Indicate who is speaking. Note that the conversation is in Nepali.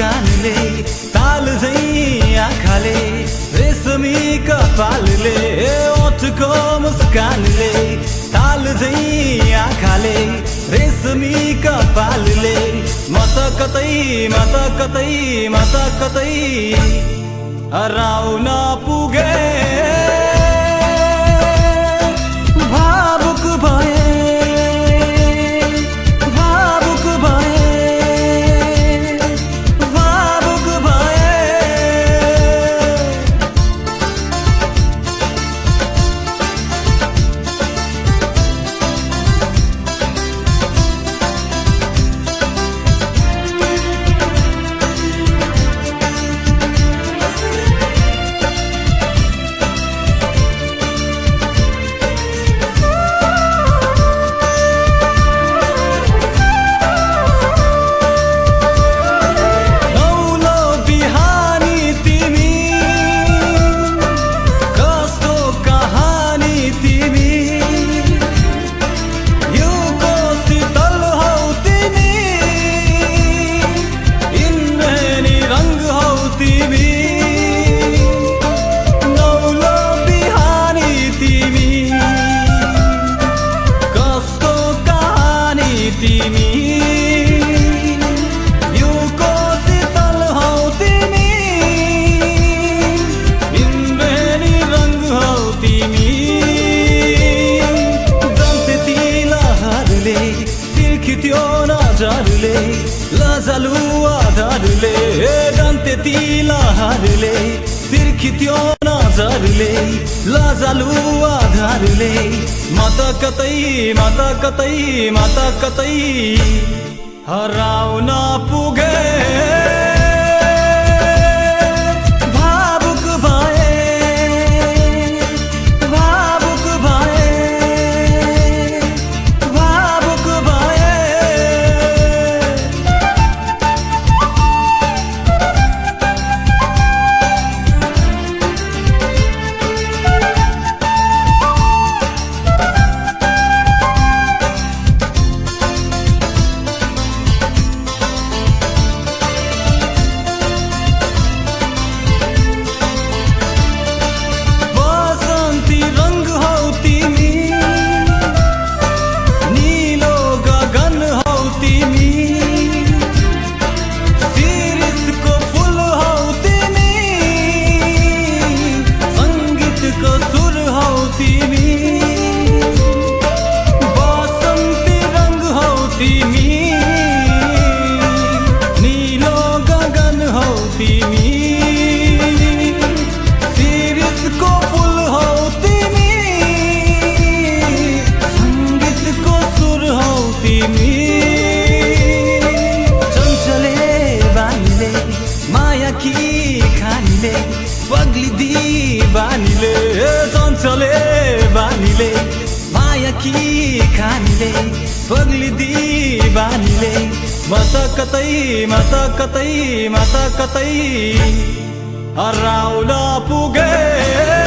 Speaker 1: मुस्कानले ताल झैं आँखाले रेशमी कपालले ओठको मुस्कानले ताल झैं आँखाले रेशमी कपालले म त कतै हराउन पुगे भावुक भए लजालु आधारले डन्ते तिलहरुले तिर्खित्यो नजरले लजालु आधारले म त कतै हराउन पुगे पग्लिदी बानीले चञ्चले बानीले माया कि खानीले पग्लिदी बानीले म त कतै हराउन पुगे।